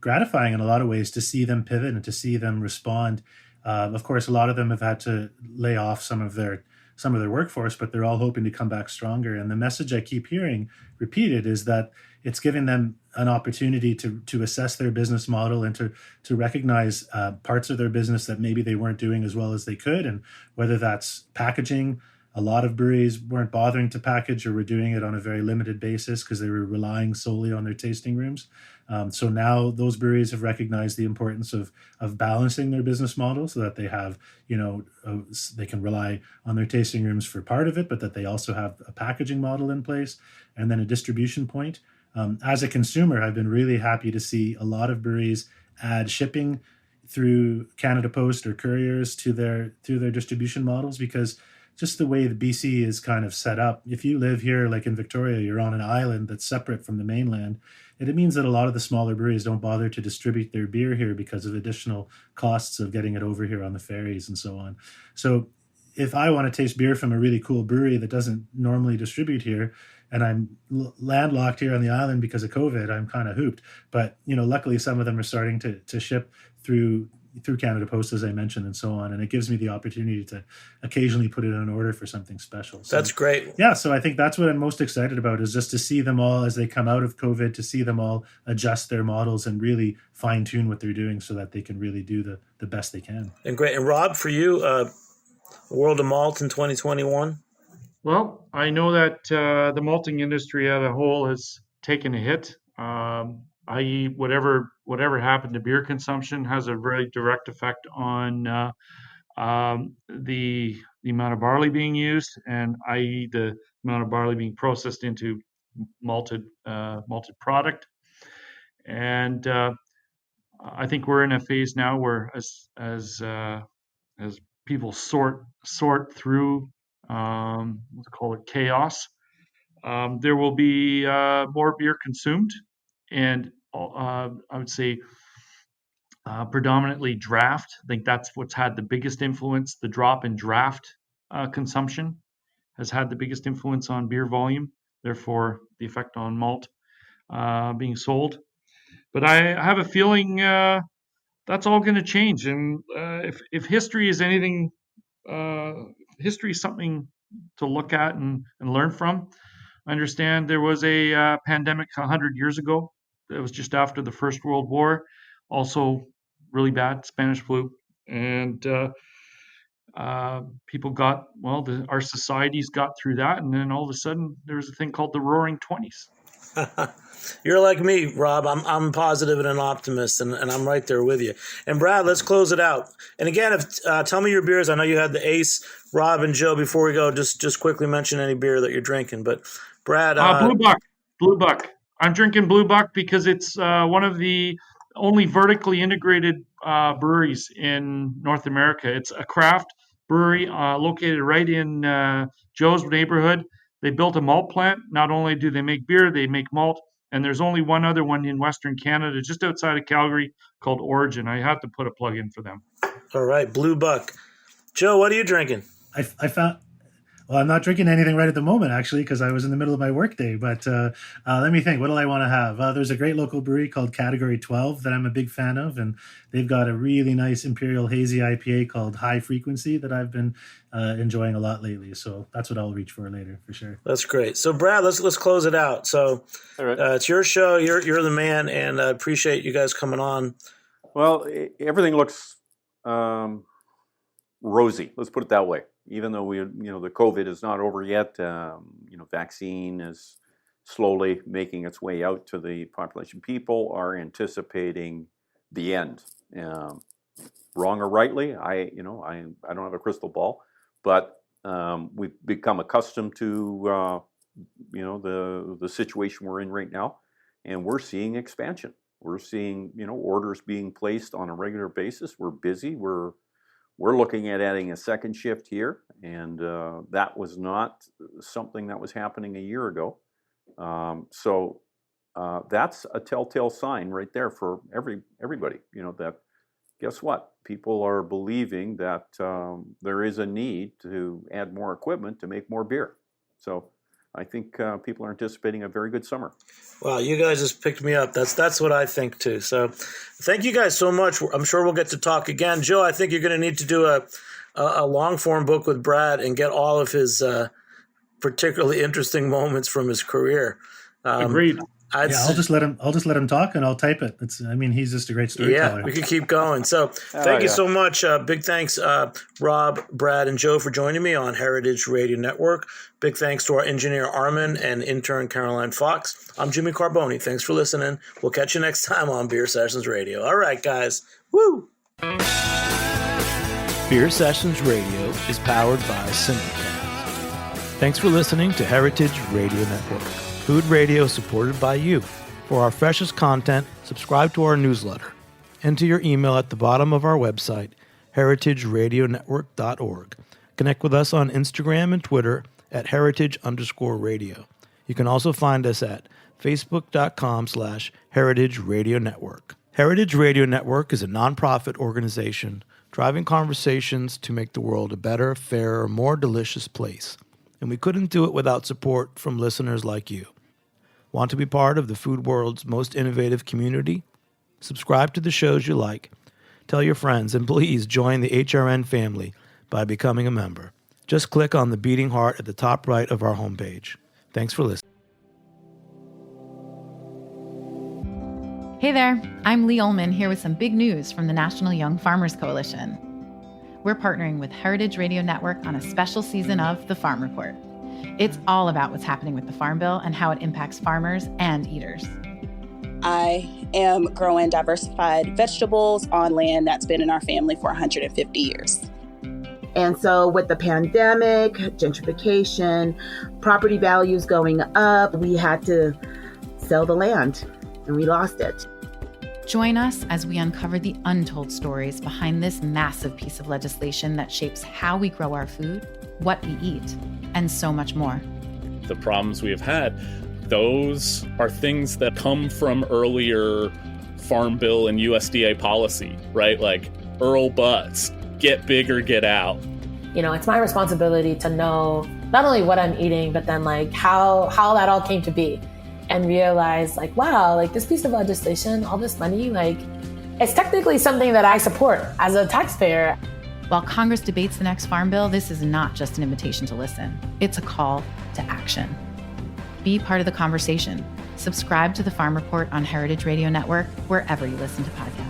gratifying in a lot of ways to see them pivot and to see them respond. Of course, a lot of them have had to lay off some of their workforce, but they're all hoping to come back stronger. And the message I keep hearing repeated is that it's giving them an opportunity to assess their business model and to recognize parts of their business that maybe they weren't doing as well as they could. And whether that's packaging, a lot of breweries weren't bothering to package or were doing it on a very limited basis because they were relying solely on their tasting rooms. So now those breweries have recognized the importance of balancing their business model so that they have, they can rely on their tasting rooms for part of it, but that they also have a packaging model in place and then a distribution point. As a consumer, I've been really happy to see a lot of breweries add shipping through Canada Post or couriers to their distribution models, because just the way the BC is kind of set up, if you live here, like in Victoria, you're on an island that's separate from the mainland. And it means that a lot of the smaller breweries don't bother to distribute their beer here because of additional costs of getting it over here on the ferries and so on. So if I want to taste beer from a really cool brewery that doesn't normally distribute here, and I'm landlocked here on the island because of COVID, I'm kind of hooped. But, luckily some of them are starting to ship through Canada Post, as I mentioned, and so on. And it gives me the opportunity to occasionally put it on order for something special. So, that's great. Yeah, so I think that's what I'm most excited about, is just to see them all as they come out of COVID, to see them all adjust their models and really fine tune what they're doing so that they can really do the best they can. And great. And Rob, for you, World of Malt in 2021? Well, I know that the malting industry as a whole has taken a hit, i.e., whatever happened to beer consumption has a very direct effect on the amount of barley being used, and i.e., the amount of barley being processed into malted product. And I think we're in a phase now where as people sort through let's call it chaos, there will be more beer consumed, and I would say predominantly draft. I think that's what's had the biggest influence. The drop in draft consumption has had the biggest influence on beer volume, therefore the effect on malt being sold. But I have a feeling that's all going to change. And if history is anything, history is something to look at and learn from. I understand there was a pandemic 100 years ago. It was just after the First World War. Also really bad, Spanish flu. And people got, our societies got through that. And then all of a sudden there was a thing called the Roaring 20s. You're like me, Rob. I'm positive and an optimist, and I'm right there with you. And Brad, let's close it out. And again, tell me your beers. I know you had the Ace, Rob, and Joe. Before we go, just quickly mention any beer that you're drinking. But Brad, Blue Buck. I'm drinking Blue Buck because it's one of the only vertically integrated breweries in North America. It's a craft brewery located right in Joe's neighborhood. They built a malt plant. Not only do they make beer, they make malt. And there's only one other one in Western Canada, just outside of Calgary, called Origin. I had to put a plug in for them. All right, Blue Buck. Joe, what are you drinking? I found... Well, I'm not drinking anything right at the moment, actually, because I was in the middle of my workday. But let me think. What do I want to have? There's a great local brewery called Category 12 that I'm a big fan of, and they've got a really nice Imperial Hazy IPA called High Frequency that I've been enjoying a lot lately. So that's what I'll reach for later, for sure. That's great. So, Brad, let's close it out. So, all right. It's your show. You're the man, and I appreciate you guys coming on. Well, everything looks rosy. Let's put it that way. Even though the COVID is not over yet, vaccine is slowly making its way out to the population. People are anticipating the end. Wrong or rightly, I don't have a crystal ball, but we've become accustomed to the situation we're in right now, and we're seeing expansion. We're seeing orders being placed on a regular basis. We're busy. We're looking at adding a second shift here, and that was not something that was happening a year ago. So that's a telltale sign right there for everybody. That guess what? People are believing that there is a need to add more equipment to make more beer. So I think people are anticipating a very good summer. Wow, you guys just picked me up. That's what I think too. So thank you guys so much. I'm sure we'll get to talk again. Joe, I think you're going to need to do a long form book with Brad and get all of his particularly interesting moments from his career. Agreed. I'll just let him talk, and I'll type it. He's just a great storyteller. Yeah, we could keep going. So thank you so much. Big thanks, Rob, Brad, and Joe for joining me on Heritage Radio Network. Big thanks to our engineer, Armin, and intern, Caroline Fox. I'm Jimmy Carboni. Thanks for listening. We'll catch you next time on Beer Sessions Radio. All right, guys. Woo! Beer Sessions Radio is powered by Simulcast. Thanks for listening to Heritage Radio Network. Food radio supported by you. For our freshest content, subscribe to our newsletter. Enter your email at the bottom of our website, heritageradionetwork.org. Connect with us on Instagram and Twitter at heritage_radio. You can also find us at facebook.com/Heritage Radio Network. Heritage Radio Network is a nonprofit organization driving conversations to make the world a better, fairer, more delicious place. And we couldn't do it without support from listeners like you. Want to be part of the food world's most innovative community? Subscribe to the shows you like. Tell your friends, and please join the HRN family by becoming a member. Just click on the beating heart at the top right of our homepage. Thanks for listening. Hey there, I'm Lee Ullman here with some big news from the National Young Farmers Coalition. We're partnering with Heritage Radio Network on a special season of The Farm Report. It's all about what's happening with the Farm Bill and how it impacts farmers and eaters. I am growing diversified vegetables on land that's been in our family for 150 years. And so with the pandemic, gentrification, property values going up, we had to sell the land and we lost it. Join us as we uncover the untold stories behind this massive piece of legislation that shapes how we grow our food, what we eat, and so much more. The problems we have had, those are things that come from earlier Farm Bill and USDA policy, right? Like Earl Butts, get big or get out. It's my responsibility to know not only what I'm eating, but then like how that all came to be. And realize wow, this piece of legislation, all this money, it's technically something that I support as a taxpayer. While Congress debates the next Farm Bill, this is not just an invitation to listen. It's a call to action. Be part of the conversation. Subscribe to the Farm Report on Heritage Radio Network, wherever you listen to podcasts.